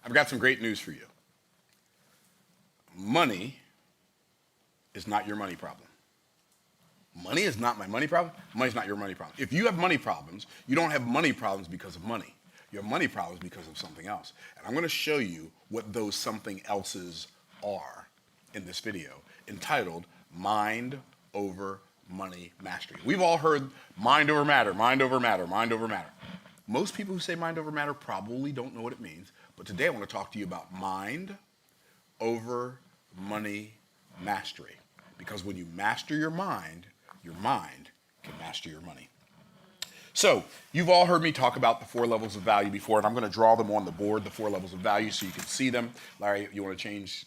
I've got some great news for you. Money is not your money problem. Money is not my money problem. Money's not your money problem. If you have money problems, you don't have money problems because of money. You have money problems because of something else. And I'm going to show you what those something else's are in this video entitled Mind Over Money Mastery. We've all heard mind over matter, mind over matter, mind over matter. Most people who say mind over matter probably don't know what it means, but today I want to talk to you about mind over money mastery. Because when you master your mind can master your money. So, you've all heard me talk about the 4 levels of value before, and I'm going to draw them on the board, the 4 levels of value, so you can see them. Larry, you want to change?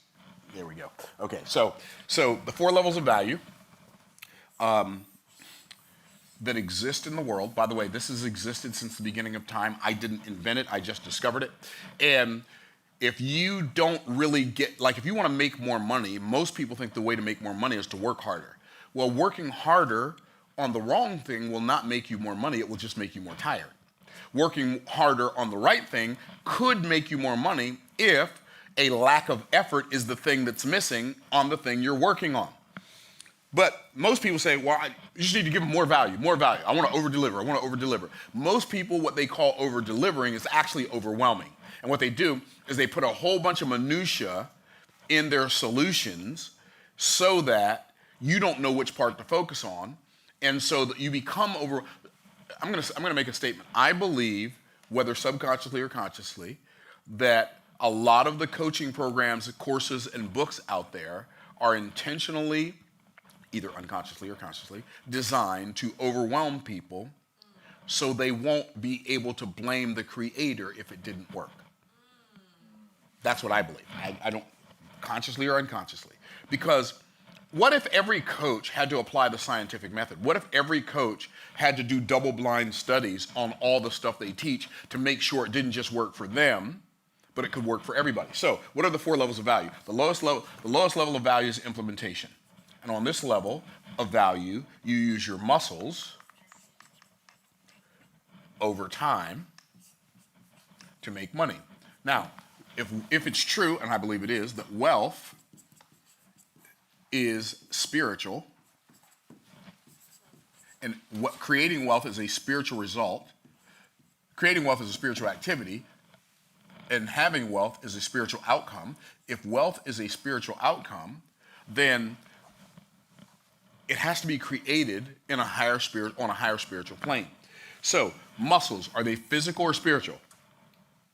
There we go. Okay, so the 4 levels of value that exist in the world. By the way, this has existed since the beginning of time. I didn't invent it, I just discovered it. And if you don't really get, like if you want to make more money, most people think the way to make more money is to work harder. Well, working harder on the wrong thing will not make you more money, it will just make you more tired. Working harder on the right thing could make you more money if a lack of effort is the thing that's missing on the thing you're working on. But most people say, well, you just need to give them more value, more value. I want to over-deliver, I want to over-deliver. Most people, what they call over-delivering is actually overwhelming. And what they do is they put a whole bunch of minutia in their solutions so that you don't know which part to focus on, and so that you become over. I'm gonna make a statement. I believe, whether subconsciously or consciously, that a lot of the coaching programs, courses, and books out there are intentionally, either unconsciously or consciously, designed to overwhelm people so they won't be able to blame the creator if it didn't work. That's what I believe. I don't, consciously or unconsciously. Because what if every coach had to apply the scientific method? What if every coach had to do double-blind studies on all the stuff they teach to make sure it didn't just work for them, but it could work for everybody? So what are the 4 levels of value? The lowest level of value is implementation. And on this level of value, you use your muscles over time to make money. Now, if it's true, and I believe it is, that wealth is spiritual, and creating wealth is a spiritual result, creating wealth is a spiritual activity, and having wealth is a spiritual outcome. If wealth is a spiritual outcome, then it has to be created in a higher spirit, on a higher spiritual plane. So, muscles, are they physical or spiritual?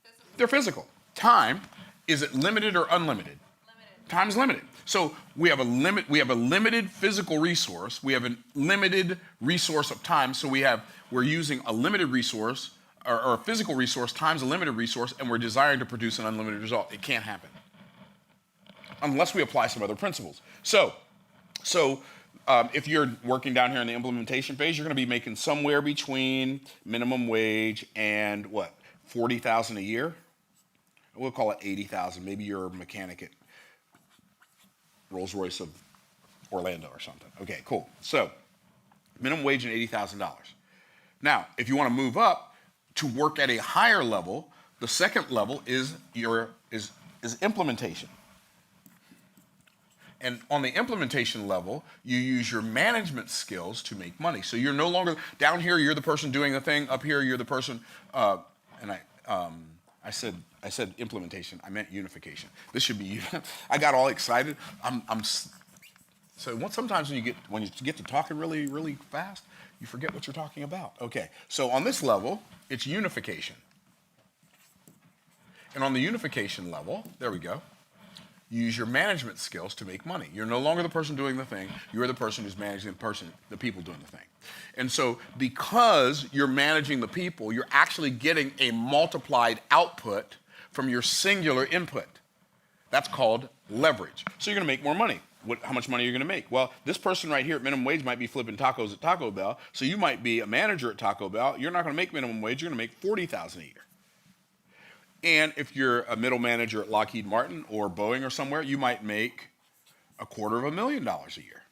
Physical. They're physical. Time, is it limited or unlimited? Limited. Time's limited. So we have a limited physical resource, we have a limited resource of time, so we're using a limited resource, or a physical resource times a limited resource, and we're desiring to produce an unlimited result. It can't happen unless we apply some other principles. So if you're working down here in the implementation phase, you're going to be making somewhere between minimum wage and what, 40,000 a year? We'll call it 80,000. Maybe you're a mechanic at Rolls-Royce of Orlando or something. Okay, cool. So minimum wage and $80,000. Now, if you want to move up to work at a higher level, the second level is implementation. And on the implementation level, you use your management skills to make money. So you're no longer, down here, you're the person doing the thing. Up here, you're the person, I said implementation, I meant unification. This should be, I got all excited. Sometimes when you get to talking really, really fast, you forget what you're talking about. Okay, so on this level, it's unification. And on the unification level, there we go, you use your management skills to make money. You're no longer the person doing the thing, you're the person who's managing the people doing the thing. And so because you're managing the people, you're actually getting a multiplied output from your singular input. That's called leverage. So you're gonna make more money. How much money are you gonna make? Well, this person right here at minimum wage might be flipping tacos at Taco Bell, so you might be a manager at Taco Bell. You're not gonna make minimum wage, you're gonna make $40,000 a year. And if you're a middle manager at Lockheed Martin or Boeing or somewhere, you might make $250,000 a year.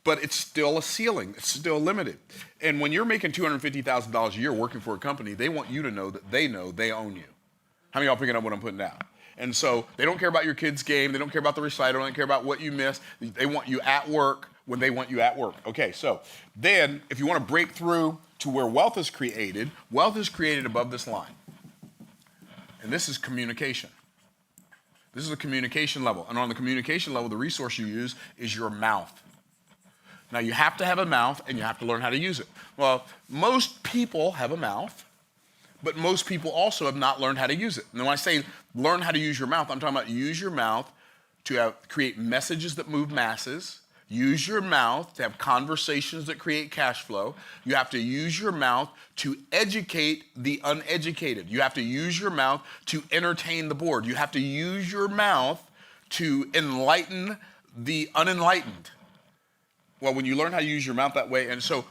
But it's still a ceiling, it's still limited. And when you're making $250,000 a year working for a company, they want you to know that they own you. How many of y'all picking up what I'm putting down? And so they don't care about your kid's game. They don't care about the recital. They don't care about what you missed. They want you at work when they want you at work. Okay, so then if you want to break through to where wealth is created above this line. And this is communication. This is a communication level. And on the communication level, the resource you use is your mouth. Now, you have to have a mouth, and you have to learn how to use it. Well, most people have a mouth, but most people also have not learned how to use it. And when I say learn how to use your mouth, I'm talking about use your mouth to create messages that move masses. Use your mouth to have conversations that create cash flow. You have to use your mouth to educate the uneducated. You have to use your mouth to entertain the bored. You have to use your mouth to enlighten the unenlightened. Well, when you learn how to use your mouth that way, and so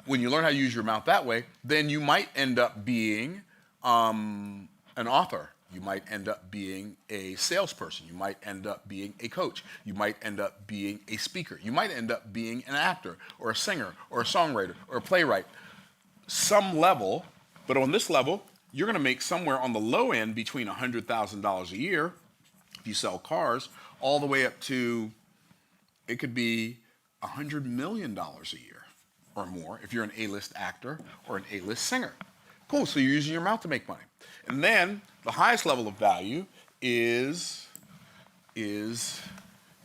when you learn how to use your mouth that way, then you might end up being an author. You might end up being a salesperson. You might end up being a coach. You might end up being a speaker. You might end up being an actor or a singer or a songwriter or a playwright. Some level, but on this level, you're going to make somewhere on the low end between $100,000 a year if you sell cars, all the way up to, it could be $100 million a year or more if you're an A-list actor or an A-list singer. Cool, so you're using your mouth to make money. And then the highest level of value is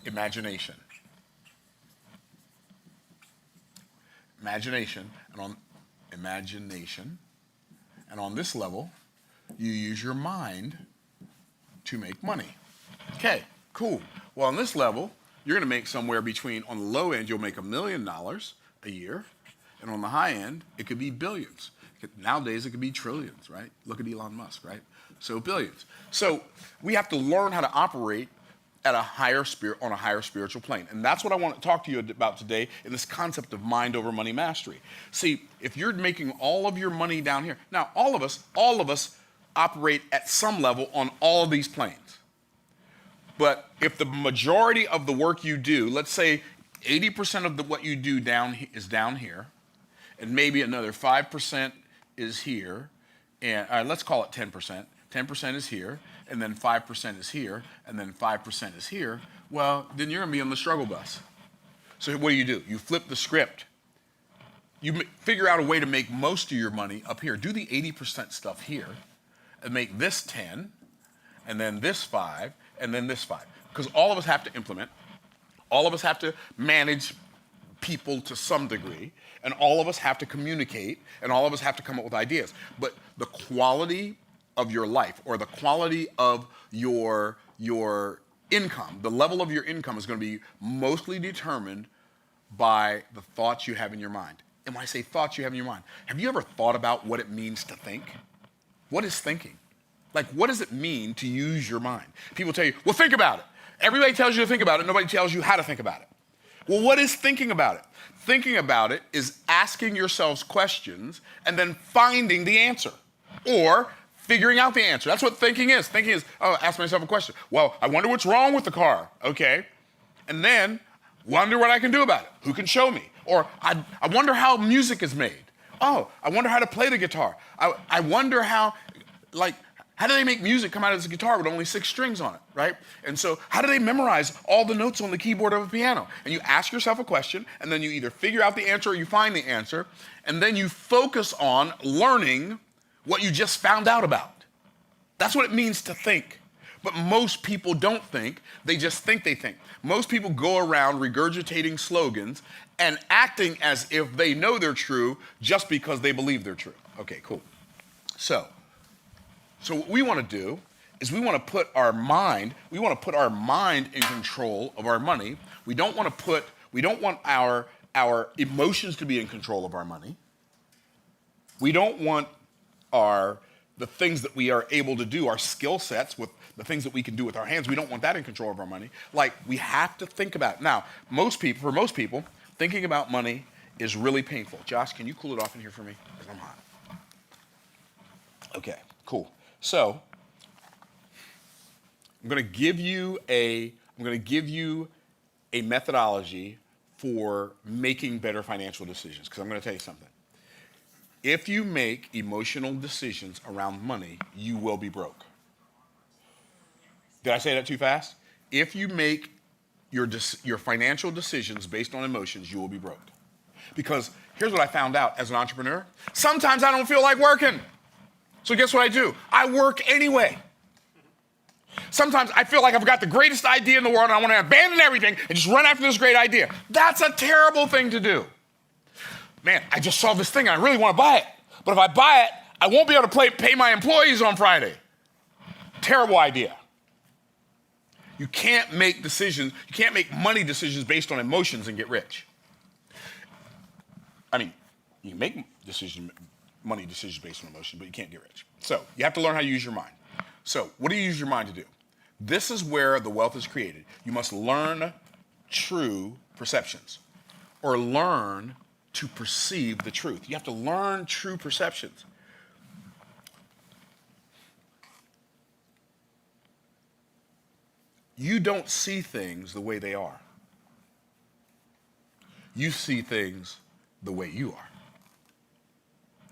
imagination. Imagination, and on this level, you use your mind to make money. Okay, cool. Well, on this level, you're going to make somewhere between, on the low end, you'll make $1 million a year, and on the high end, it could be billions. Nowadays, it could be trillions, right? Look at Elon Musk, right? So billions. So we have to learn how to operate at a higher on a higher spiritual plane. And that's what I want to talk to you about today in this concept of mind over money mastery. See, if you're making all of your money down here, now all of us operate at some level on all of these planes. But if the majority of the work you do, let's say 80% of what you do is down here, and maybe another 5% is here, and let's call it 10%. 10% is here, and then 5% is here, and then 5% is here. Well, then you're going to be on the struggle bus. So what do? You flip the script. You figure out a way to make most of your money up here. Do the 80% stuff here, and make this 10, and then this 5, and then this 5. Because all of us have to implement. All of us have to manage people to some degree, and all of us have to communicate, and all of us have to come up with ideas. But the quality of your life, or the quality of your income, the level of your income is going to be mostly determined by the thoughts you have in your mind. And when I say thoughts you have in your mind, have you ever thought about what it means to think? What is thinking? Like, what does it mean to use your mind? People tell you, well, think about it. Everybody tells you to think about it. Nobody tells you how to think about it. Well, what is thinking about it? Thinking about it is asking yourselves questions and then finding the answer, or figuring out the answer. That's what thinking is. Thinking is, oh, ask myself a question. Well, I wonder what's wrong with the car. Okay. And then wonder what I can do about it. Who can show me? Or I wonder how music is made. Oh, I wonder how to play the guitar. I wonder how do they make music come out as a guitar with only 6 strings on it, right? And so how do they memorize all the notes on the keyboard of a piano? And you ask yourself a question, and then you either figure out the answer or you find the answer, and then you focus on learning what you just found out about. That's what it means to think. But most people don't think, they just think they think. Most people go around regurgitating slogans and acting as if they know they're true just because they believe they're true. Okay, cool. So what we want to do is we want to put our mind in control of our money. We don't want our emotions to be in control of our money. We don't want the things that we are able to do, our skill sets with the things that we can do with our hands, we don't want that in control of our money. Like, we have to think about it. Now, for most people, thinking about money is really painful. Josh, can you cool it off in here for me? Because I'm hot. Okay, cool. So, I'm going to give you a methodology for making better financial decisions, because I'm going to tell you something. If you make emotional decisions around money, you will be broke. Did I say that too fast? If you make your financial decisions based on emotions, you will be broke. Because here's what I found out as an entrepreneur. Sometimes I don't feel like working. So guess what I do? I work anyway. Sometimes I feel like I've got the greatest idea in the world and I want to abandon everything and just run after this great idea. That's a terrible thing to do. Man, I just saw this thing and I really want to buy it. But if I buy it, I won't be able to pay my employees on Friday. Terrible idea. You can't make decisions, you can't make money decisions based on emotions and get rich. I mean, you can make money decisions based on emotion, but you can't get rich. So you have to learn how to use your mind. So what do you use your mind to do? This is where the wealth is created. You must learn true perceptions or learn to perceive the truth. You have to learn true perceptions. You don't see things the way they are. You see things the way you are.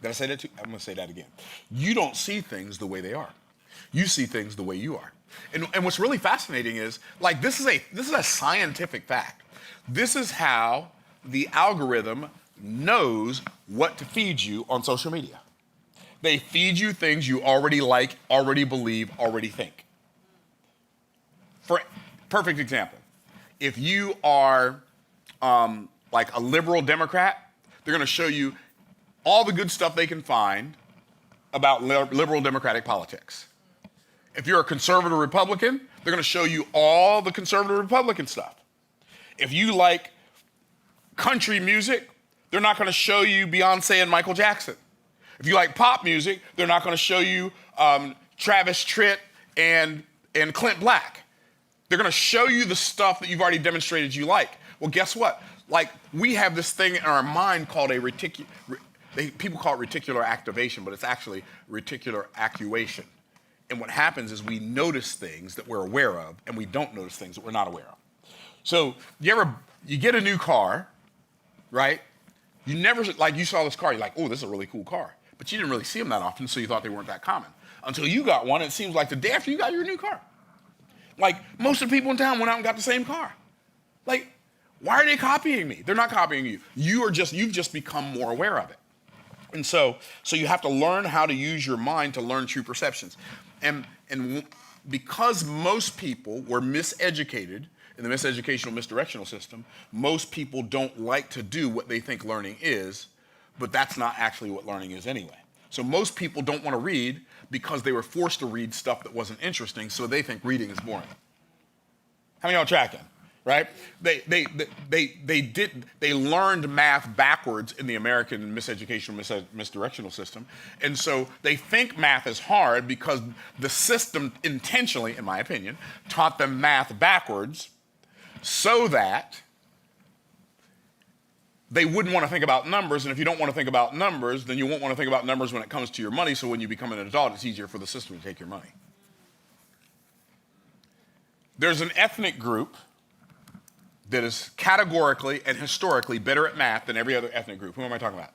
Did I say that too? I'm going to say that again. You don't see things the way they are. You see things the way you are. And what's really fascinating is, like, this is a scientific fact. This is how the algorithm knows what to feed you on social media. They feed you things you already like, already believe, already think. For perfect example, if you are like a liberal Democrat, they're going to show you all the good stuff they can find about liberal democratic politics. If you're a conservative Republican, they're going to show you all the conservative Republican stuff. If you like country music, they're not going to show you Beyonce and Michael Jackson. If you like pop music, they're not going to show you Travis Tritt and Clint Black. They're going to show you the stuff that you've already demonstrated you like. Well, guess what? Like, we have this thing in our mind called people call it reticular activation, but it's actually reticular actuation. And what happens is we notice things that we're aware of, and we don't notice things that we're not aware of. So you get a new car, right? You never, like, you saw this car, you're like, oh, this is a really cool car. But you didn't really see them that often, so you thought they weren't that common. Until you got one, it seems like the day after you got your new car. Like, most of the people in town went out and got the same car. Like, why are they copying me? They're not copying you. You've just become more aware of it. And so you have to learn how to use your mind to learn true perceptions. And because most people were miseducated in the miseducational, misdirectional system, most people don't like to do what they think learning is, but that's not actually what learning is anyway. So most people don't want to read because they were forced to read stuff that wasn't interesting, so they think reading is boring. How many of y'all tracking? Right? They learned math backwards in the American miseducational, misdirectional system. And so they think math is hard because the system intentionally, in my opinion, taught them math backwards so that they wouldn't want to think about numbers. And if you don't want to think about numbers, then you won't want to think about numbers when it comes to your money. So when you become an adult, it's easier for the system to take your money. There's an ethnic group that is categorically and historically better at math than every other ethnic group. Who am I talking about?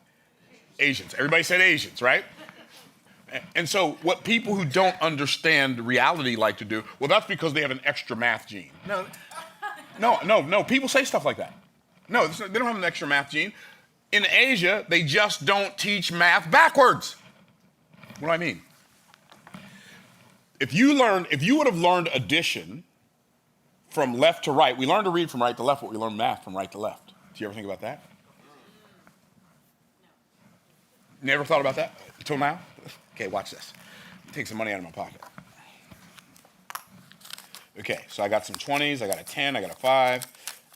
Asians. Everybody said Asians, right? And so what people who don't understand reality like to do, well, that's because they have an extra math gene. No. People say stuff like that. No, they don't have an extra math gene. In Asia, they just don't teach math backwards. What do I mean? If you would have learned addition from left to right, we learn to read from right to left, but we learn math from right to left. Do you ever think about that? Never thought about that until now? Okay, watch this. Take some money out of my pocket. Okay, so I got some 20s, I got a 10, I got a 5,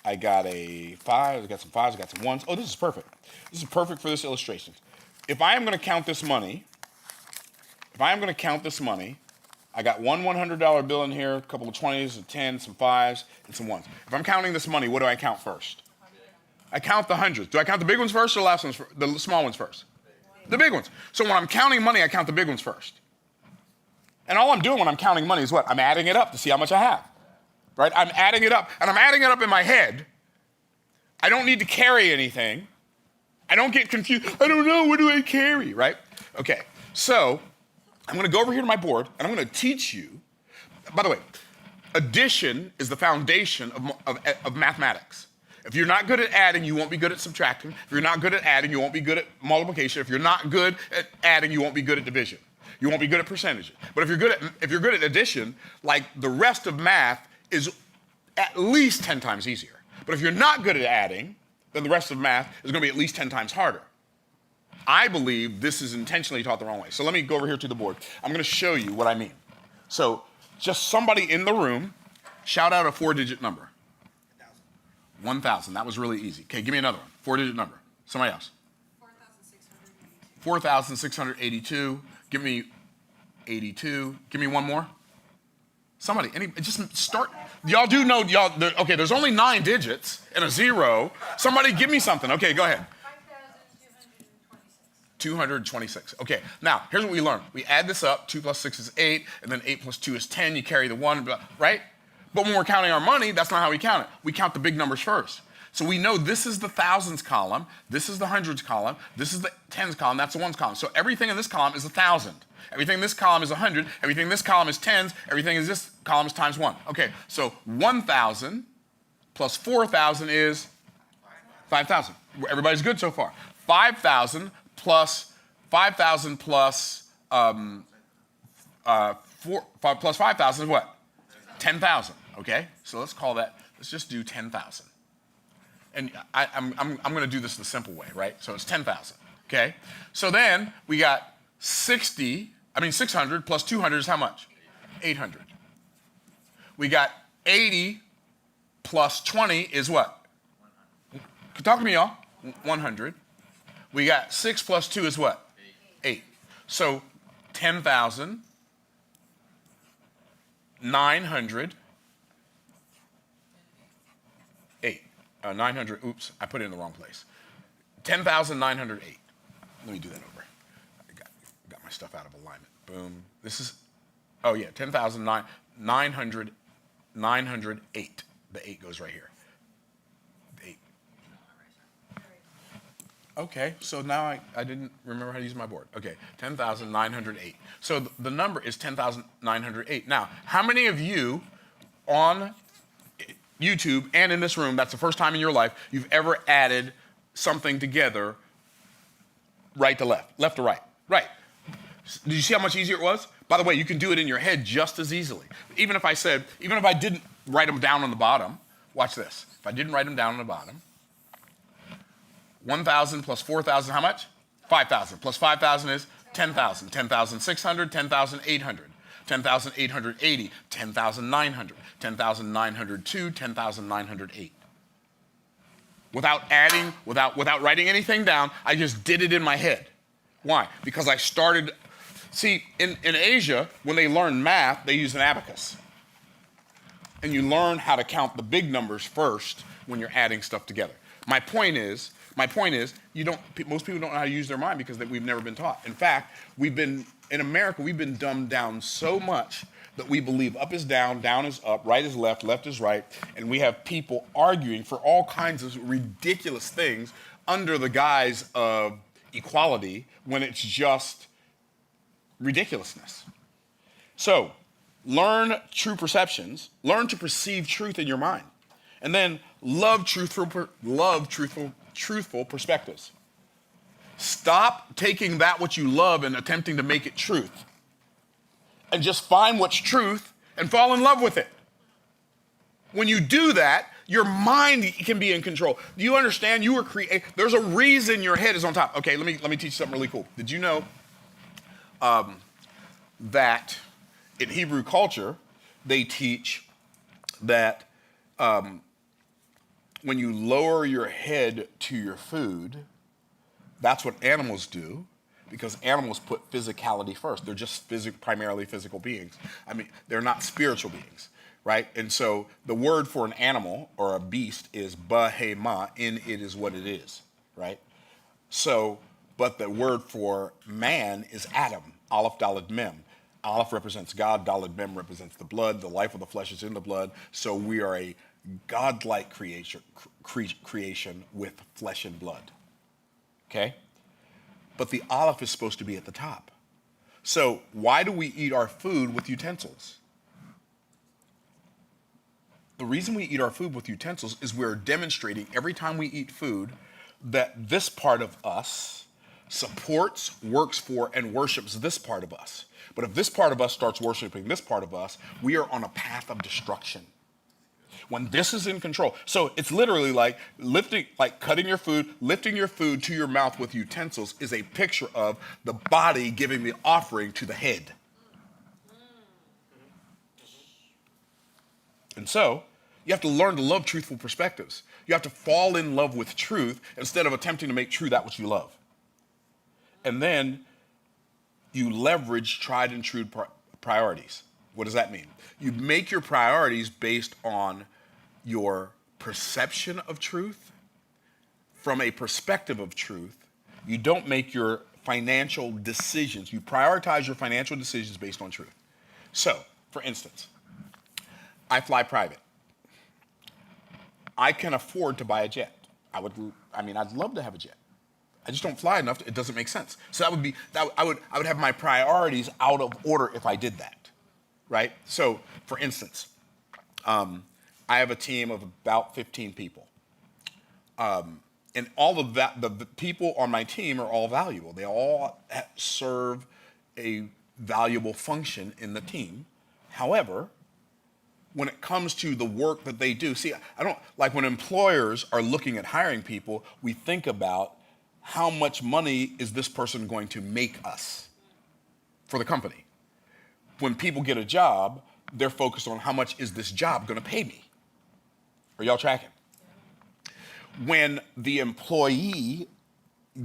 I got a 5, I got some 5s, I got some 1s. Oh, this is perfect. This is perfect for this illustration. If I am going to count this money, I got one $100 bill in here, a couple of 20s, a 10, some 5s, and some 1s. If I'm counting this money, what do I count first? I count the hundreds. Do I count the big ones first or the small ones first? The big ones. So when I'm counting money, I count the big ones first. And all I'm doing when I'm counting money is what? I'm adding it up to see how much I have. Right? I'm adding it up. And I'm adding it up in my head. I don't need to carry anything. I don't get confused. I don't know. What do I carry? Right? Okay. So I'm going to go over here to my board, and I'm going to teach you. By the way, Addition is the foundation of mathematics. If you're not good at adding, you won't be good at subtracting. If you're not good at adding, you won't be good at multiplication. If you're not good at adding, you won't be good at division. You won't be good at percentages. But if you're good at addition, like the rest of math is at least 10 times easier. But if you're not good at adding, then the rest of math is going to be at least 10 times harder. I believe this is intentionally taught the wrong way. So let me go over here to the board. I'm going to show you what I mean. So just somebody in the room, shout out a 4-digit number. 1,000. That was really easy. Okay, give me another one. 4-digit number. Somebody else. 4,682. Give me 82. Give me one more. Somebody. Just start. Y'all do know, okay, there's only 9 digits and a 0. Somebody give me something. Okay, go ahead. 226. Okay, now, here's what we learned. We add this up. 2 plus 6 is 8, and then 8 plus 2 is 10. You carry the 1, right? But when we're counting our money, that's not how we count it. We count the big numbers first. So we know this is the thousands column, this is the hundreds column, this is the tens column, that's the ones column. So everything in this column is 1,000. Everything in this column is 100. Everything in this column is tens. Everything in this column is times 1. Okay, so 1,000 plus 4,000 is 5,000. Everybody's good so far. 5,000 plus 5,000 plus 5,000 is what? 10,000. Okay, so let's call that. Let's just do 10,000. And I'm going to do this the simple way, right? So it's 10,000. Okay, so then we got 600 plus 200 is how much? 800. We got 80 plus 20 is what? 100. Talk to me, y'all. 100. We got 6 plus 2 is what? 8. So 10,908. 900, oops, I put it in the wrong place. 10,908. Let me do that over. I got my stuff out of alignment. Boom. This is, oh yeah, 10,908. The 8 goes right here. The 8. Okay, so now I didn't remember how to use my board. Okay, 10,908. So the number is 10,908. Now, how many of you on YouTube and in this room, that's the first time in your life you've ever added something together right to left to right? Right. Did you see how much easier it was? By the way, you can do it in your head just as easily. Even if I didn't write them down on the bottom, watch this. If I didn't write them down on the bottom, 1,000 plus 4,000, how much? 5,000. Plus 5,000 is 10,000. 10,600, 10,800. 10,880, 10,900, 10,902, 10,908. Without adding, without writing anything down, I just did it in my head. Why? Because I started, see, in Asia, when they learn math, they use an abacus. And you learn how to count the big numbers first when you're adding stuff together. My point is, most people don't know how to use their mind because we've never been taught. In fact, in America, we've been dumbed down so much that we believe up is down is up, right is left is right, and we have people arguing for all kinds of ridiculous things under the guise of equality when it's just ridiculousness. So, learn true perceptions, learn to perceive truth in your mind, and then love truthful perspectives. Stop taking that what you love and attempting to make it truth. And just find what's truth and fall in love with it. When you do that, your mind can be in control. Do you understand? You were there's a reason your head is on top. Okay, let me teach you something really cool. Did you know that in Hebrew culture, they teach that when you lower your head to your food, that's what animals do, because animals put physicality first. They're just primarily physical beings. I mean, they're not spiritual beings, right? And so the word for an animal or a beast is bahema, in it is what it is, right? So, but the word for man is Adam, Aleph Daled Mem. Aleph represents God, Daled Mem represents the blood. The life of the flesh is in the blood. So we are a godlike creation with flesh and blood. Okay? But the Aleph is supposed to be at the top. So why do we eat our food with utensils? The reason we eat our food with utensils is we're demonstrating every time we eat food that this part of us supports, works for, and worships this part of us. But if this part of us starts worshiping this part of us, we are on a path of destruction. When this is in control. So it's literally like cutting your food, lifting your food to your mouth with utensils is a picture of the body giving the offering to the head. And so you have to learn to love truthful perspectives. You have to fall in love with truth instead of attempting to make true that which you love. And then you leverage tried and true priorities. What does that mean? You make your priorities based on your perception of truth from a perspective of truth. You don't make your financial decisions. You prioritize your financial decisions based on truth. So, for instance, I fly private. I can afford to buy a jet. I'd love to have a jet. I just don't fly enough. It doesn't make sense. So I would have my priorities out of order if I did that, right? So, for instance, I have a team of about 15 people, and all of that. The people on my team are all valuable. They all serve a valuable function in the team. However, when it comes to the work that they do, see, I don't like when employers are looking at hiring people. We think about how much money is this person going to make us for the company. When people get a job, they're focused on how much is this job going to pay me. Are y'all tracking? When the employee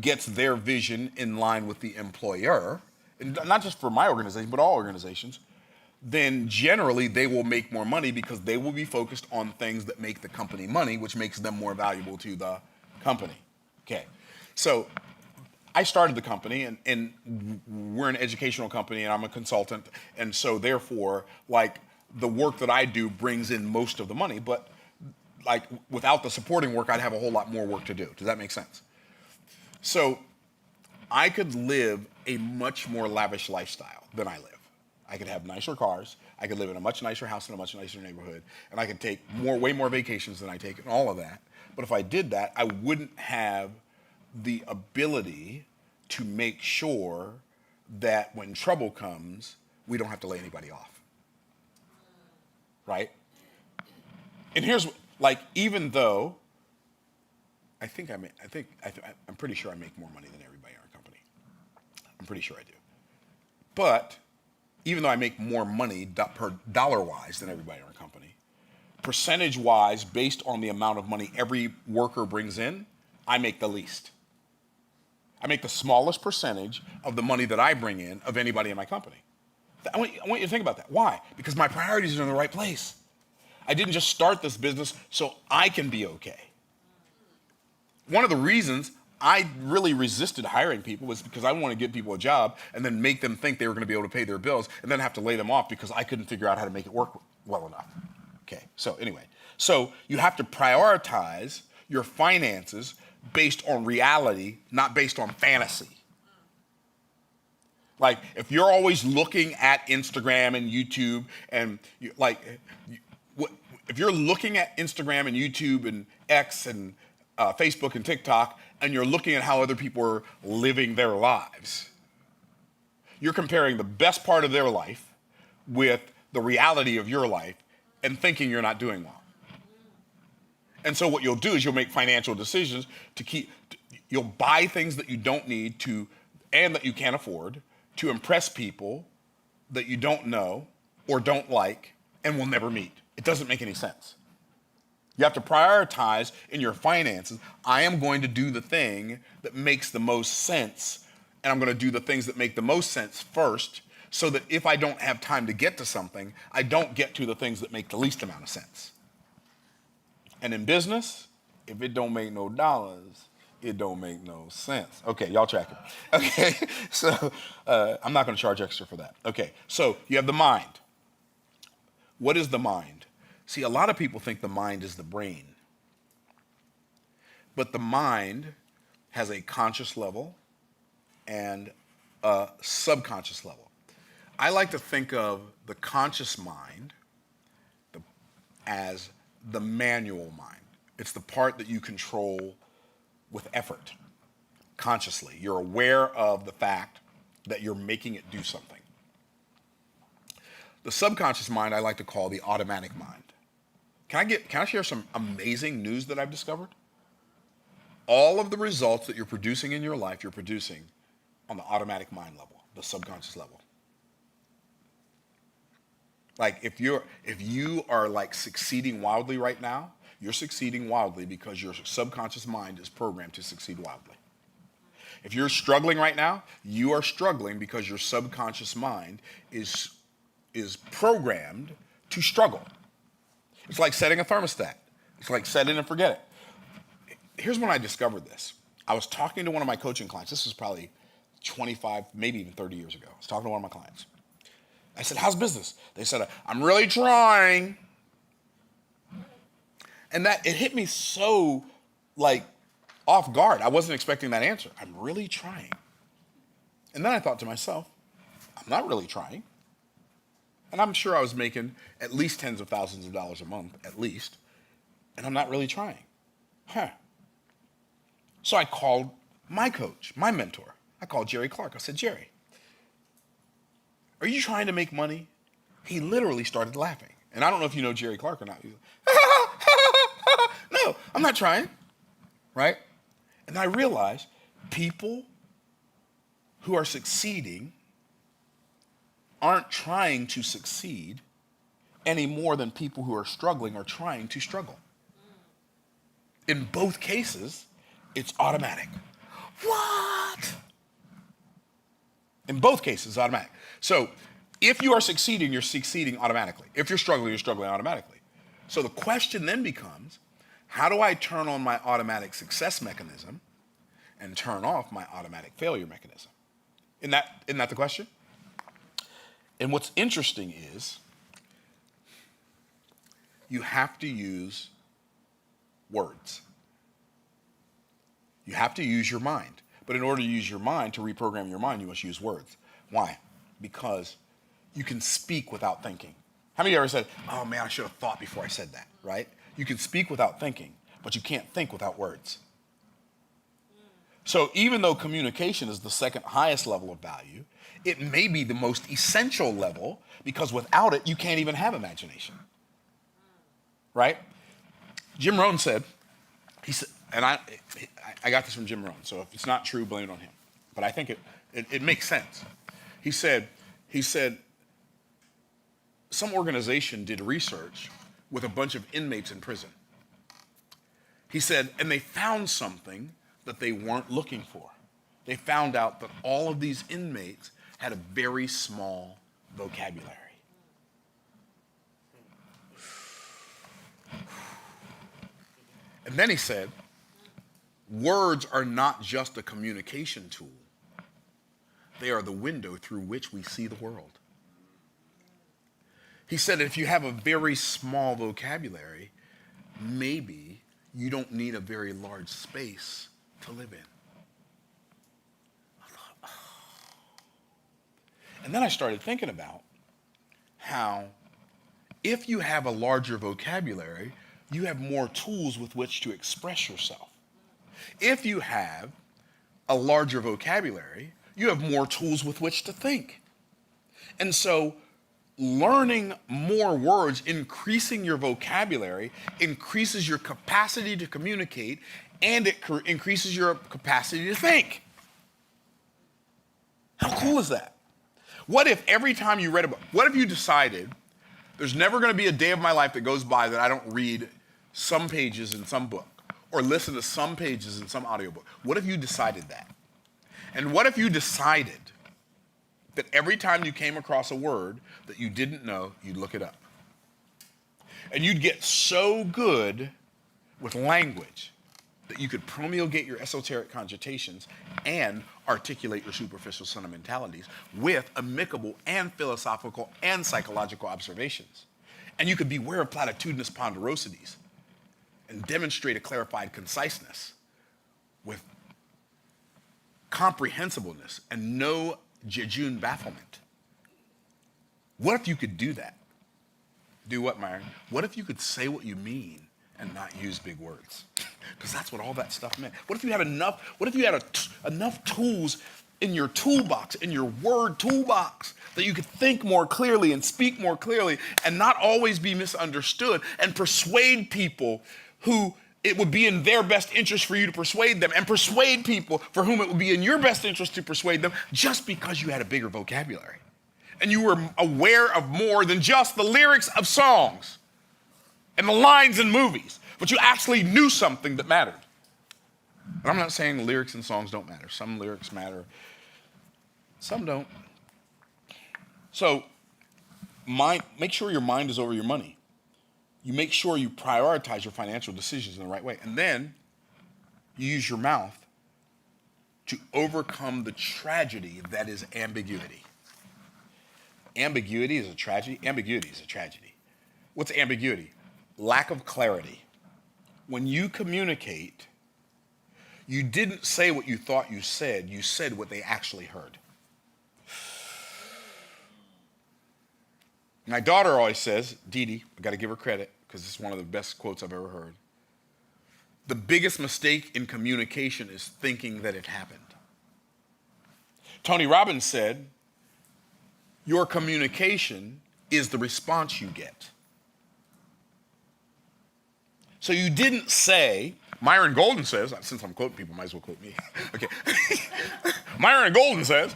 gets their vision in line with the employer, and not just for my organization, but all organizations, then generally they will make more money because they will be focused on things that make the company money, which makes them more valuable to the company. Okay, so I started the company, and we're an educational company, and I'm a consultant, and so therefore, like, the work that I do brings in most of the money, but like without the supporting work, I'd have a whole lot more work to do. Does that make sense? So I could live a much more lavish lifestyle than I live. I could have nicer cars. I could live in a much nicer house in a much nicer neighborhood, and I could take way more vacations than I take, and all of that. But if I did that, I wouldn't have the ability to make sure that when trouble comes, we don't have to lay anybody off. Right? And here's like, even though I'm pretty sure I make more money than everybody in our company. I'm pretty sure I do. But even though I make more money per dollar-wise than everybody in our company, percentage-wise, based on the amount of money every worker brings in, I make the least. I make the smallest percentage of the money that I bring in of anybody in my company. I want you to think about that. Why? Because my priorities are in the right place. I didn't just start this business so I can be okay. One of the reasons I really resisted hiring people was because I wanted to give people a job and then make them think they were going to be able to pay their bills and then have to lay them off because I couldn't figure out how to make it work well enough. Okay, so anyway. So you have to prioritize your finances based on reality, not based on fantasy. Like, if you're always looking at Instagram and YouTube and if you're looking at Instagram and YouTube and X and Facebook and TikTok, and you're looking at how other people are living their lives, you're comparing the best part of their life with the reality of your life and thinking you're not doing well. And so what you'll do is you'll make financial decisions you'll buy things that you don't need and that you can't afford to impress people that you don't know or don't like and will never meet. It doesn't make any sense. You have to prioritize in your finances. I am going to do the thing that makes the most sense, and I'm going to do the things that make the most sense first, so that if I don't have time to get to something, I don't get to the things that make the least amount of sense. And in business, if it don't make no dollars, it don't make no sense. Okay, y'all tracking. Okay, so I'm not going to charge extra for that. Okay, so you have the mind. What is the mind? See, a lot of people think the mind is the brain. But the mind has a conscious level and a subconscious level. I like to think of the conscious mind as the manual mind. It's the part that you control with effort, consciously. You're aware of the fact that you're making it do something. The subconscious mind I like to call the automatic mind. Can I share some amazing news that I've discovered? All of the results that you're producing in your life, you're producing on the automatic mind level, the subconscious level. Like if you are like succeeding wildly right now, you're succeeding wildly because your subconscious mind is programmed to succeed wildly. If you're struggling right now, you are struggling because your subconscious mind is programmed to struggle. It's like setting a thermostat. It's like set it and forget it. Here's when I discovered this. I was talking to one of my coaching clients. This was probably 25, maybe even 30 years ago. I was talking to one of my clients. I said, how's business? They said, I'm really trying. And that, it hit me so like off guard. I wasn't expecting that answer. I'm really trying. And then I thought to myself, I'm not really trying. And I'm sure I was making at least tens of thousands of dollars a month, at least. And I'm not really trying. So I called my coach, my mentor. I called Jerry Clark. I said, Jerry, are you trying to make money? He literally started laughing. And I don't know if you know Jerry Clark or not. He's like, no, I'm not trying, right? And I realized people who are succeeding aren't trying to succeed any more than people who are struggling are trying to struggle. In both cases, it's automatic. What? In both cases, it's automatic. So if you are succeeding, you're succeeding automatically. If you're struggling automatically. So the question then becomes, how do I turn on my automatic success mechanism and turn off my automatic failure mechanism? Isn't that the question? And what's interesting is you have to use words. You have to use your mind. But in order to use your mind, to reprogram your mind, you must use words. Why? Because you can speak without thinking. How many of you ever said, oh man, I should have thought before I said that, right? You can speak without thinking, but you can't think without words. So even though communication is the second highest level of value, it may be the most essential level because without it, you can't even have imagination, right? Jim Rohn said, he said, and I got this from Jim Rohn, so if it's not true, blame it on him. But I think it makes sense. He said, some organization did research with a bunch of inmates in prison. He said, and they found something that they weren't looking for. They found out that all of these inmates had a very small vocabulary. And then he said, words are not just a communication tool. They are the window through which we see the world. He said if you have a very small vocabulary, maybe you don't need a very large space to live in. I thought, oh. And then I started thinking about how if you have a larger vocabulary, you have more tools with which to express yourself. If you have a larger vocabulary, you have more tools with which to think. And so learning more words, increasing your vocabulary, increases your capacity to communicate, and it increases your capacity to think. How cool is that? What if every time you read a book, what if you decided there's never going to be a day of my life that goes by that I don't read some pages in some book or listen to some pages in some audiobook? What if you decided that? And what if you decided that every time you came across a word that you didn't know, you'd look it up? And you'd get so good with language that you could promulgate your esoteric cogitations and articulate your superficial sentimentalities with amicable and philosophical and psychological observations. And you could beware of platitudinous ponderosities and demonstrate a clarified conciseness with comprehensibleness and no jejune bafflement. What if you could do that? Do what, Myron? What if you could say what you mean and not use big words? Because that's what all that stuff meant. What if you had enough tools in your toolbox, in your word toolbox, that you could think more clearly and speak more clearly and not always be misunderstood and persuade people who it would be in their best interest for you to persuade them, and persuade people for whom it would be in your best interest to persuade them, just because you had a bigger vocabulary and you were aware of more than just the lyrics of songs and the lines in movies, but you actually knew something that mattered. And I'm not saying lyrics and songs don't matter. Some lyrics matter, some don't. So make sure your mind is over your money. You make sure you prioritize your financial decisions in the right way. And then you use your mouth to overcome the tragedy that is ambiguity. Ambiguity is a tragedy. Ambiguity is a tragedy. What's ambiguity? Lack of clarity. When you communicate, you didn't say what you thought you said what they actually heard. My daughter always says, Dee Dee, I got to give her credit because it's one of the best quotes I've ever heard. The biggest mistake in communication is thinking that it happened. Tony Robbins said, your communication is the response you get. So you didn't say, Myron Golden says, since I'm quoting people, might as well quote me. Okay. Myron Golden says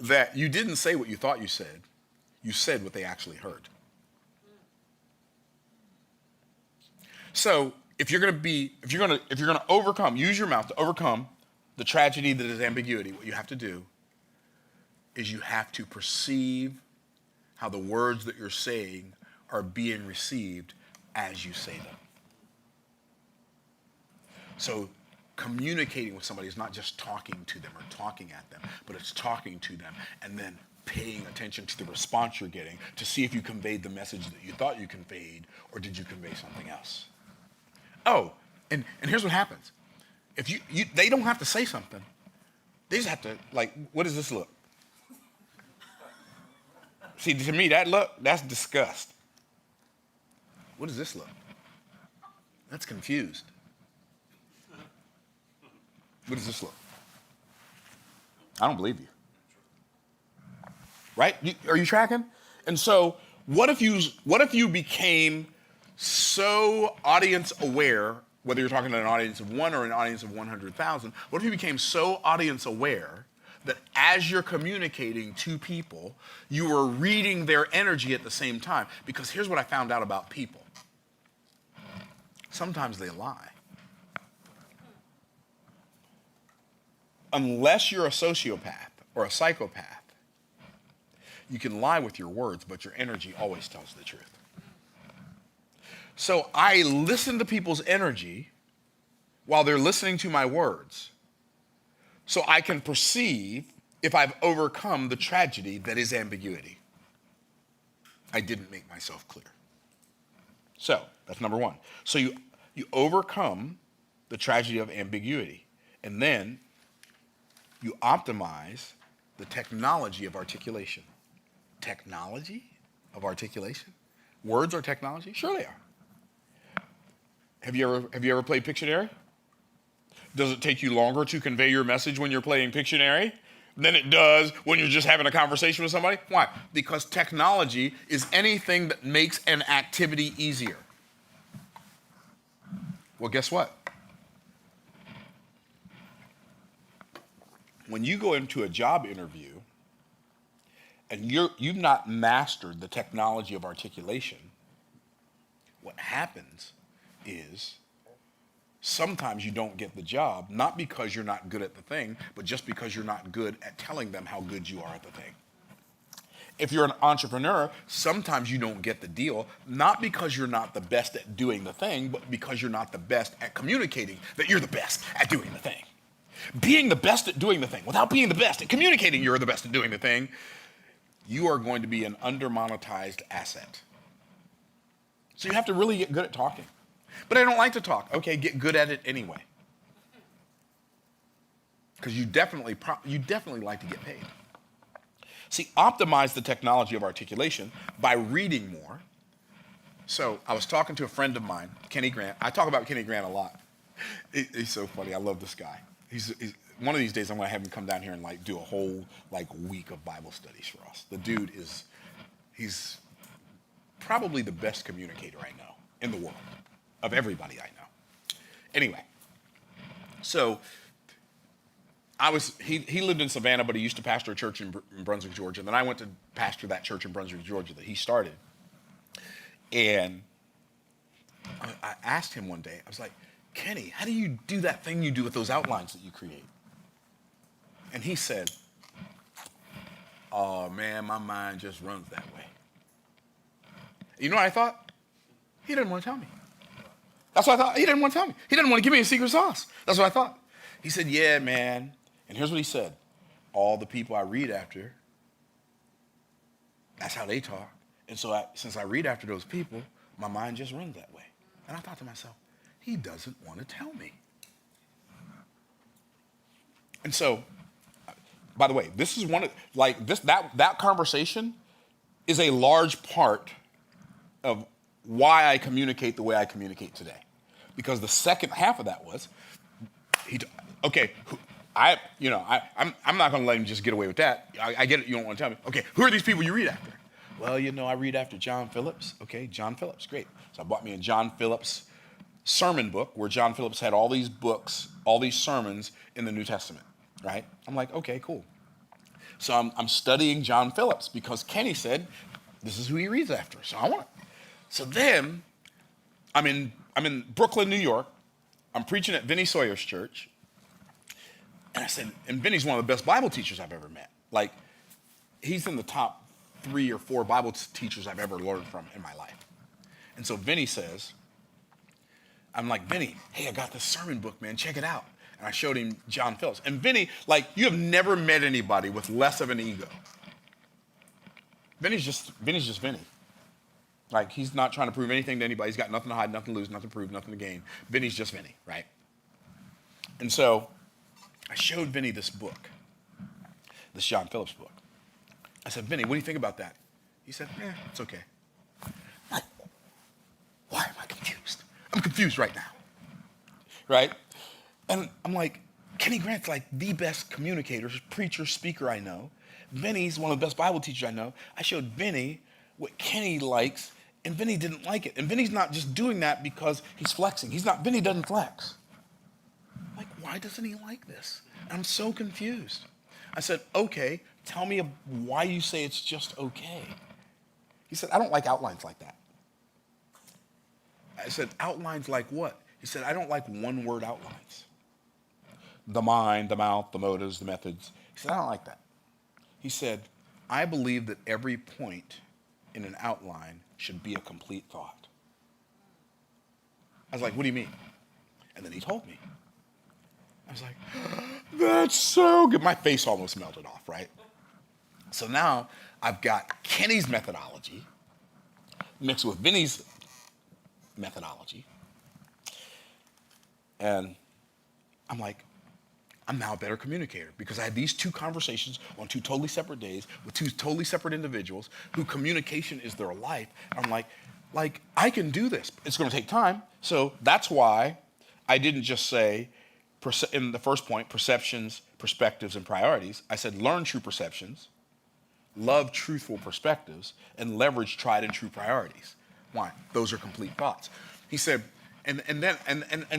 that you didn't say what you thought you said what they actually heard. So if you're gonna overcome, use your mouth to overcome the tragedy that is ambiguity, what you have to do is you have to perceive how the words that you're saying are being received as you say them. So communicating with somebody is not just talking to them or talking at them, but it's talking to them and then paying attention to the response you're getting to see if you conveyed the message that you thought you conveyed, or did you convey something else? Oh, and here's what happens. If they don't have to say something. They just have to, what does this look? See, to me, that's disgust. What does this look? That's confused. What does this look? I don't believe you. Right? Are you tracking? And so what if you became so audience aware, whether you're talking to an audience of 1 or an audience of 100,000, what if you became so audience aware that as you're communicating to people, you are reading their energy at the same time? Because here's what I found out about people. Sometimes they lie. Unless you're a sociopath or a psychopath, you can lie with your words, but your energy always tells the truth. So I listen to people's energy while they're listening to my words, so I can perceive if I've overcome the tragedy that is ambiguity. I didn't make myself clear. So that's number one. So you overcome the tragedy of ambiguity, and then you optimize the technology of articulation. Technology of articulation? Words are technology? Sure they are. Have you ever played Pictionary? Does it take you longer to convey your message when you're playing Pictionary than it does when you're just having a conversation with somebody? Why? Because technology is anything that makes an activity easier. Well, guess what? When you go into a job interview and you've not mastered the technology of articulation, what happens is sometimes you don't get the job, not because you're not good at the thing, but just because you're not good at telling them how good you are at the thing. If you're an entrepreneur, sometimes you don't get the deal, not because you're not the best at doing the thing, but because you're not the best at communicating that you're the best at doing the thing. Being the best at doing the thing without being the best at communicating you're the best at doing the thing, you are going to be an under-monetized asset. So you have to really get good at talking. But I don't like to talk. Okay, get good at it anyway. Because you definitely like to get paid. See, optimize the technology of articulation by reading more. So I was talking to a friend of mine, Kenny Grant. I talk about Kenny Grant a lot. He's so funny. I love this guy. He's one of these days I'm going to have him come down here and like do a whole like week of Bible studies for us. The dude he's probably the best communicator I know in the world, of everybody I know. Anyway, so he lived in Savannah, but he used to pastor a church in Brunswick, Georgia. And then I went to pastor that church in Brunswick, Georgia that he started. And I asked him one day, I was like, Kenny, how do you do that thing you do with those outlines that you create? And he said, oh man, my mind just runs that way. You know what I thought? He didn't want to tell me. That's what I thought. He didn't want to tell me. He didn't want to give me a secret sauce. That's what I thought. He said, yeah, man. And here's what he said. All the people I read after, that's how they talk. And so since I read after those people, my mind just runs that way. And I thought to myself, he doesn't want to tell me. And so, by the way, this is one of, like, that conversation is a large part of why I communicate the way I communicate today. Because the second half of that was, I'm not going to let him just get away with that. I get it, you don't want to tell me. Okay, who are these people you read after? Well, I read after John Phillips. Okay, John Phillips, great. So I bought me a John Phillips sermon book where John Phillips had all these books, all these sermons in the New Testament, right? I'm like, okay, cool. So I'm studying John Phillips because Kenny said, this is who he reads after, so I want it. So then, I'm in Brooklyn, New York. I'm preaching at Vinny Sawyer's church. And I said, and Vinny's one of the best Bible teachers I've ever met. Like, he's in the top 3 or 4 Bible teachers I've ever learned from in my life. And so Vinny says, I'm like, Vinny, hey, I got this sermon book, man, check it out. And I showed him John Phillips. And Vinny, like, you have never met anybody with less of an ego. Vinny's just Vinny. Like, he's not trying to prove anything to anybody. He's got nothing to hide, nothing to lose, nothing to prove, nothing to gain. Vinny's just Vinny, right? And so I showed Vinny this book, this John Phillips book. I said, Vinny, what do you think about that? He said, it's okay. Like, why am I confused? I'm confused right now, right? And I'm like, Kenny Grant's like the best communicator, preacher, speaker I know. Vinny's one of the best Bible teachers I know. I showed Vinny what Kenny likes, and Vinny didn't like it. And Vinny's not just doing that because he's flexing. Vinny doesn't flex. Like, why doesn't he like this? I'm so confused. I said, okay, tell me why you say it's just okay. He said, I don't like outlines like that. I said, outlines like what? He said, I don't like one-word outlines. The mind, the mouth, the motives, the methods. He said, I don't like that. He said, I believe that every point in an outline should be a complete thought. I was like, what do you mean? And then he told me. I was like, that's so good. My face almost melted off, right? So now I've got Kenny's methodology mixed with Vinny's methodology. And I'm like, I'm now a better communicator because I had these 2 conversations on 2 totally separate days with 2 totally separate individuals who communication is their life. And I'm like, I can do this. It's going to take time. So that's why I didn't just say, in the first point, perceptions, perspectives, and priorities. I said, learn true perceptions, love truthful perspectives, and leverage tried and true priorities. Why? Those are complete thoughts. He said, and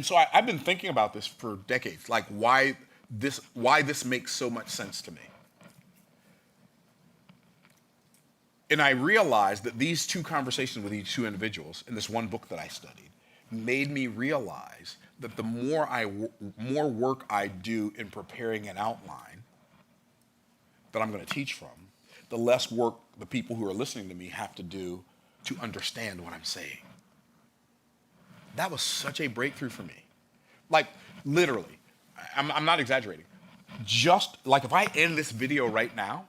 so I've been thinking about this for decades, like why this makes so much sense to me. And I realized that these 2 conversations with these 2 individuals in this one book that I studied made me realize that the more work I do in preparing an outline that I'm going to teach from, the less work the people who are listening to me have to do to understand what I'm saying. That was such a breakthrough for me. Like, literally, I'm not exaggerating. Just like if I end this video right now,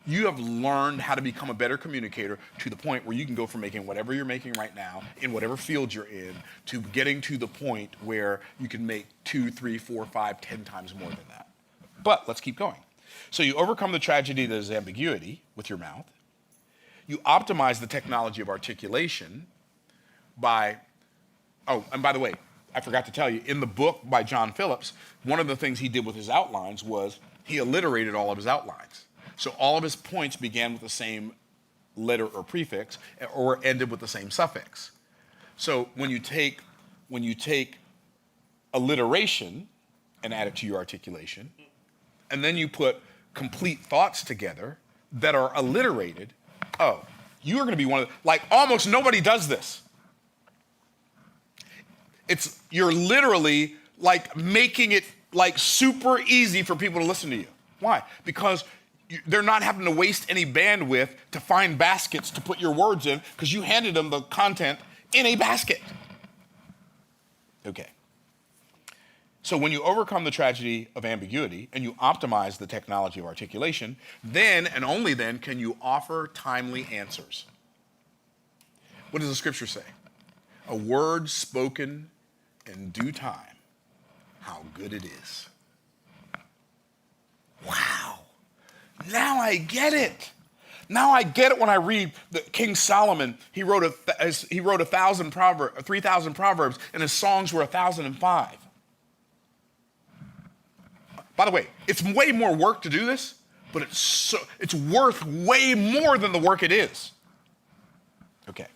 you have learned how to become a better communicator to the point where you can go from making whatever you're making right now in whatever field you're in to getting to the point where you can make 2, 3, 4, 5, 10 times more than that. But let's keep going. So you overcome the tragedy that is ambiguity with your mouth. You optimize the technology of articulation by, oh, and by the way, I forgot to tell you, in the book by John Phillips, one of the things he did with his outlines was he alliterated all of his outlines. So all of his points began with the same letter or prefix or ended with the same suffix. So when you take alliteration and add it to your articulation, and then you put complete thoughts together that are alliterated, oh, you're going to be one of the, like almost nobody does this. You're literally like making it like super easy for people to listen to you. Why? Because they're not having to waste any bandwidth to find baskets to put your words in because you handed them the content in a basket. Okay. So when you overcome the tragedy of ambiguity and you optimize the technology of articulation, then and only then can you offer timely answers. What does the scripture say? A word spoken in due time, how good it is. Wow. Now I get it. Now I get it when I read that King Solomon, he wrote 3,000 proverbs, and his songs were 1,005. By the way, it's way more work to do this, but it's worth way more than the work it is. Okay.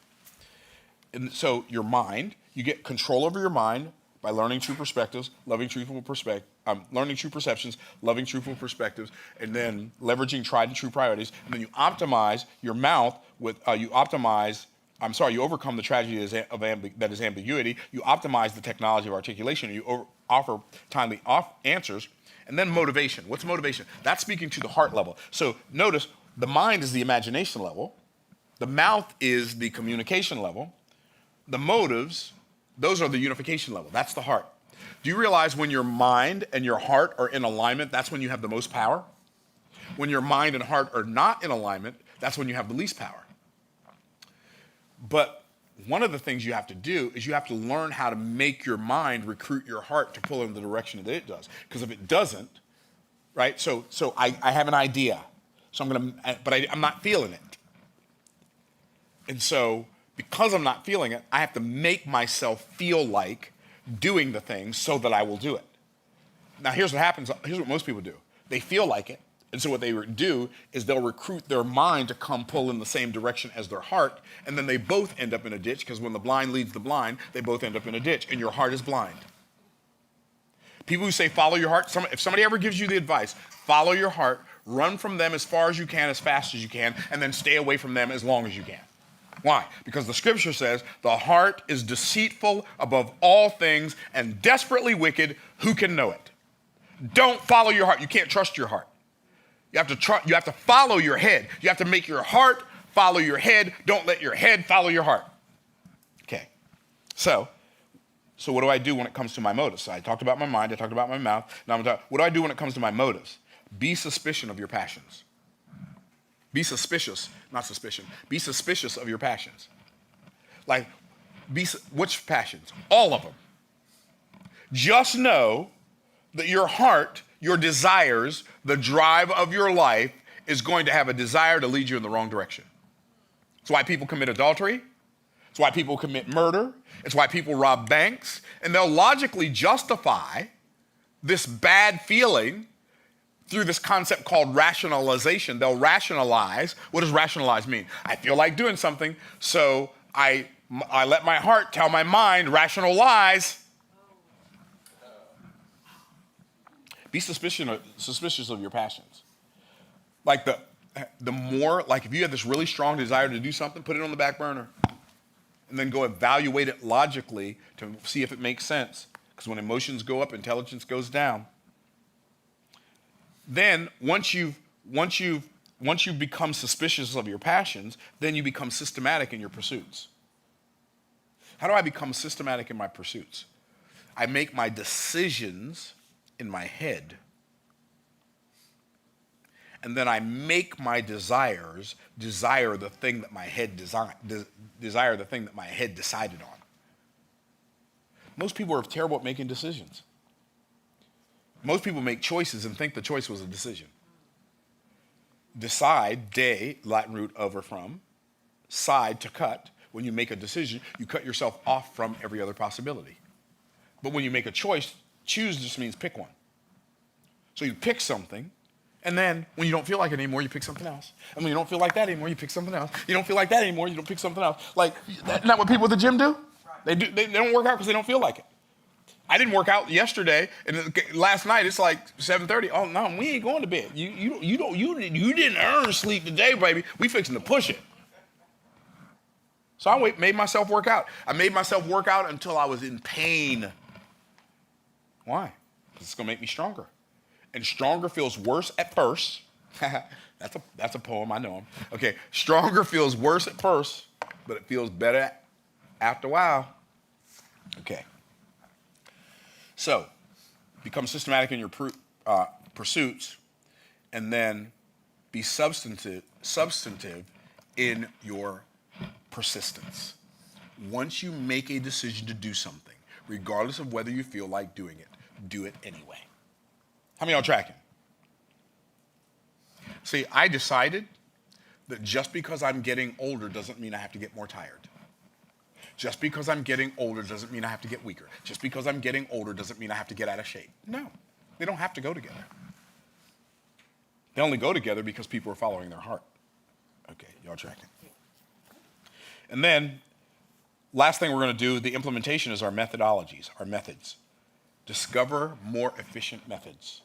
And so your mind, you get control over your mind by learning true perspectives, learning true perceptions, loving truthful perspectives, and then leveraging tried and true priorities. And then you optimize your mouth with, you overcome the tragedy that is ambiguity. You optimize the technology of articulation. You offer timely answers. And then motivation. What's motivation? That's speaking to the heart level. So notice the mind is the imagination level. The mouth is the communication level. The motives, those are the unification level. That's the heart. Do you realize when your mind and your heart are in alignment, that's when you have the most power? When your mind and heart are not in alignment, that's when you have the least power. But one of the things you have to do is you have to learn how to make your mind recruit your heart to pull in the direction that it does. Because if it doesn't, right? So I have an idea, but I'm not feeling it. And so because I'm not feeling it, I have to make myself feel like doing the thing so that I will do it. Now here's what happens. Here's what most people do. They feel like it. And so what they do is they'll recruit their mind to come pull in the same direction as their heart, and then they both end up in a ditch, because when the blind leads the blind, they both end up in a ditch, and your heart is blind. People who say follow your heart, if somebody ever gives you the advice, follow your heart, run from them as far as you can, as fast as you can, and then stay away from them as long as you can. Why? Because the scripture says the heart is deceitful above all things and desperately wicked. Who can know it? Don't follow your heart. You can't trust your heart. You have to follow your head. You have to make your heart follow your head. Don't let your head follow your heart. Okay. So what do I do when it comes to my motives? So I talked about my mind. I talked about my mouth. Now what do I do when it comes to my motives? Be suspicious of your passions. Be suspicious, not suspicion. Be suspicious of your passions. Like, which passions? All of them. Just know that your heart, your desires, the drive of your life is going to have a desire to lead you in the wrong direction. It's why people commit adultery. It's why people commit murder. It's why people rob banks. And they'll logically justify this bad feeling through this concept called rationalization. They'll rationalize. What does rationalize mean? I feel like doing something, so I let my heart tell my mind rational lies. Be suspicious of your passions. Like the more, like if you have this really strong desire to do something, put it on the back burner. And then go evaluate it logically to see if it makes sense. Because when emotions go up, intelligence goes down. Then once you've become suspicious of your passions, then you become systematic in your pursuits. How do I become systematic in my pursuits? I make my decisions in my head, and then I make my desires desire the thing that my head desire the thing that my head decided on. Most people are terrible at making decisions. Most people make choices and think the choice was a decision. Decide, de, Latin root over from, side to cut. When you make a decision, you cut yourself off from every other possibility. But when you make a choice, choose just means pick one. So you pick something, and then when you don't feel like it anymore, you pick something else. And when you don't feel like that anymore, you pick something else. You don't feel like that anymore, you don't pick something else. Like, isn't that what people at the gym do? They don't work out because they don't feel like it. I didn't work out yesterday, and last night it's like 7:30. Oh no, we ain't going to bed. You didn't earn sleep today, baby. We fixing to push it. So I made myself work out. I made myself work out until I was in pain. Why? Because it's going to make me stronger. And stronger feels worse at first. That's a poem, I know him. Okay, stronger feels worse at first, but it feels better after a while. Okay. So, become systematic in your pursuits, and then be substantive in your persistence. Once you make a decision to do something, regardless of whether you feel like doing it, do it anyway. How many of y'all tracking? See, I decided that just because I'm getting older doesn't mean I have to get more tired. Just because I'm getting older doesn't mean I have to get weaker. Just because I'm getting older doesn't mean I have to get out of shape. No, they don't have to go together. They only go together because people are following their heart. Okay, y'all tracking. And then, last thing we're going to do, the implementation is our methodologies, our methods. Discover more efficient methods.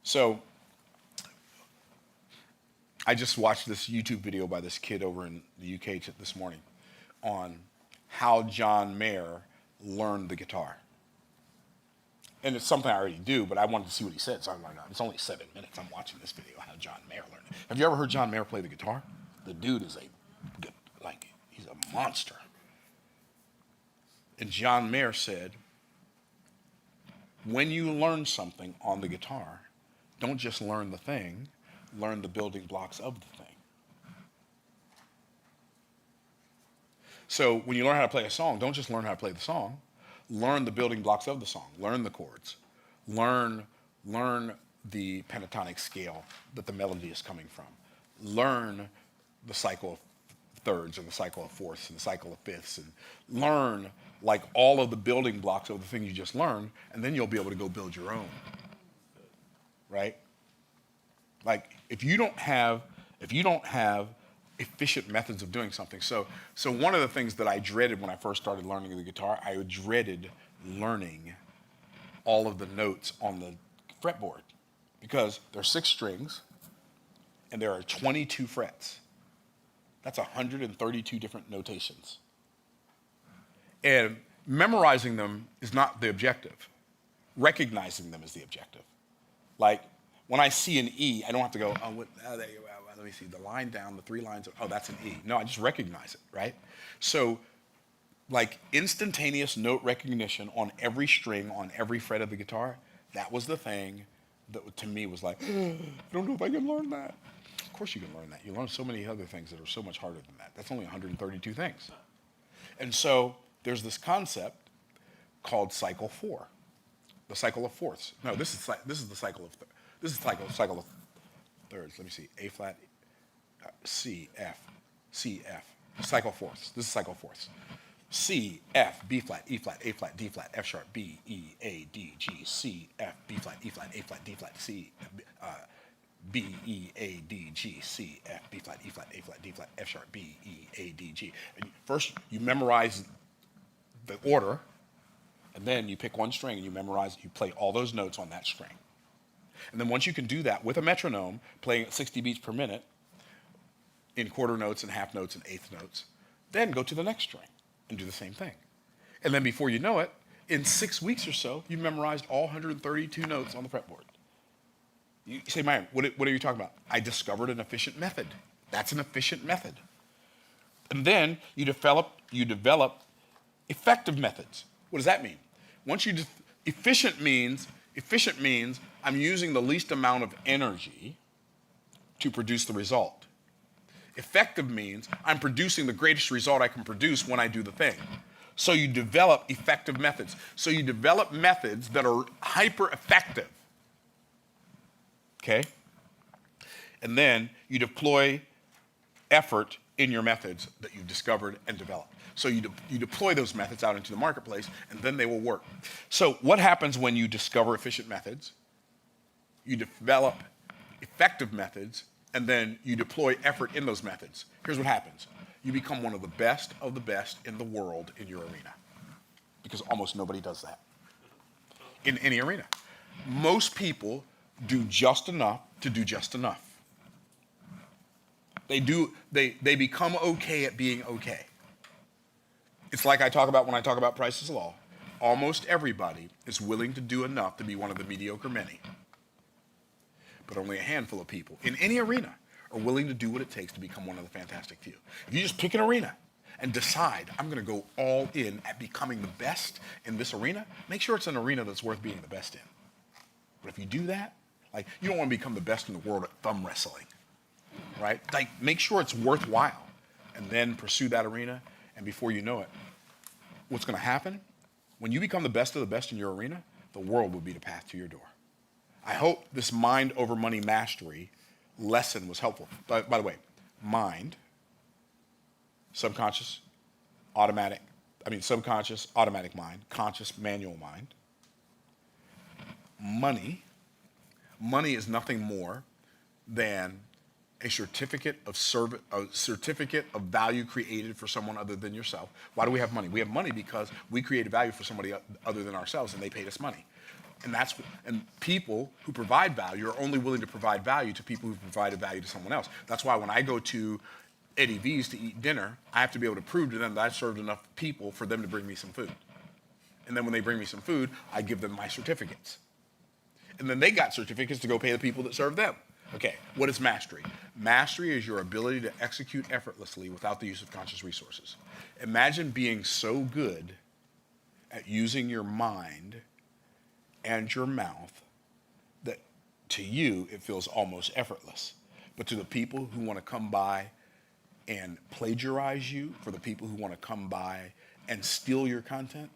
So, I just watched this YouTube video by this kid over in the UK this morning on how John Mayer learned the guitar. And it's something I already do, but I wanted to see what he said, so I'm like, it's only 7 minutes. I'm watching this video, how John Mayer learned it. Have you ever heard John Mayer play the guitar? The dude is he's a monster. And John Mayer said, when you learn something on the guitar, don't just learn the thing, learn the building blocks of the thing. So when you learn how to play a song, don't just learn how to play the song, learn the building blocks of the song, learn the chords, learn the pentatonic scale that the melody is coming from, learn the cycle of thirds and the cycle of fourths and the cycle of fifths, and learn like all of the building blocks of the thing you just learned, and then you'll be able to go build your own, right? Like if you don't have efficient methods of doing something. So one of the things that I dreaded when I first started learning the guitar, I dreaded learning all of the notes on the fretboard because there's 6 strings and there are 22 frets. That's 132 different notations. And memorizing them is not the objective. Recognizing them is the objective. Like when I see an E, I don't have to go, there you go. Let me see, the line down, the 3 lines, that's an E. No, I just recognize it, right? So, like instantaneous note recognition on every string, on every fret of the guitar, that was the thing that to me was like, I don't know if I can learn that. Of course you can learn that. You learn so many other things that are so much harder than that. That's only 132 things. And so, there's this concept called cycle 4, the cycle of fourths. No, this is the cycle of thirds. Let me see. A flat, C, F, cycle fourths. This is cycle fourths. C, F, B flat, E flat, A flat, D flat, F sharp, B, E, A, D, G, C, F, B flat, E flat, A flat, D flat, C, B, E, A, D, G, C, F, B flat, E flat, A flat, D flat, F sharp, B, E, A, D, G. And first, you memorize the order, and then you pick one string and you play all those notes on that string. And then once you can do that with a metronome, playing at 60 beats per minute, in quarter notes and half notes and eighth notes, then go to the next string and do the same thing. And then before you know it, in 6 weeks or so, you've memorized all 132 notes on the fretboard. You say, Myron, what are you talking about? I discovered an efficient method. That's an efficient method. And then you develop effective methods. What does that mean? Efficient means I'm using the least amount of energy to produce the result. Effective means I'm producing the greatest result I can produce when I do the thing. So you develop effective methods. So you develop methods that are hyper effective. Okay? And then you deploy effort in your methods that you've discovered and developed. So you deploy those methods out into the marketplace, and then they will work. So what happens when you discover efficient methods? You develop effective methods, and then you deploy effort in those methods. Here's what happens. You become one of the best in the world in your arena, because almost nobody does that in any arena. Most people do just enough to do just enough. They become okay at being okay. It's like I talk about when I talk about Price's Law. Almost everybody is willing to do enough to be one of the mediocre many. But only a handful of people in any arena are willing to do what it takes to become one of the fantastic few. If you just pick an arena and decide, I'm going to go all in at becoming the best in this arena, make sure it's an arena that's worth being the best in. But if you do that, like, you don't want to become the best in the world at thumb wrestling, right? Like, make sure it's worthwhile and then pursue that arena. And before you know it, what's going to happen? When you become the best of the best in your arena, the world will be the path to your door. I hope this mind over money mastery lesson was helpful. By the way, mind, subconscious, subconscious, automatic mind, conscious, manual mind. Money is nothing more than a certificate of value created for someone other than yourself. Why do we have money? We have money because we created value for somebody other than ourselves, and they paid us money. And people who provide value are only willing to provide value to people who provided value to someone else. That's why when I go to Eddie V's to eat dinner, I have to be able to prove to them that I've served enough people for them to bring me some food. And then when they bring me some food, I give them my certificates. And then they got certificates to go pay the people that serve them. Okay, what is mastery? Mastery is your ability to execute effortlessly without the use of conscious resources. Imagine being so good at using your mind and your mouth that to you it feels almost effortless. But to the people who want to come by and plagiarize you, for the people who want to come by and steal your content,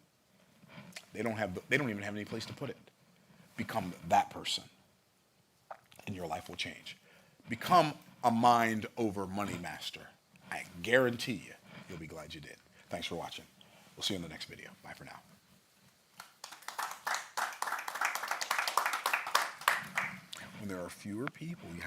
they don't even have any place to put it. Become that person, and your life will change. Become a mind over money master. I guarantee you'll be glad you did. Thanks for watching. We'll see you in the next video. Bye for now. When there are fewer people, you have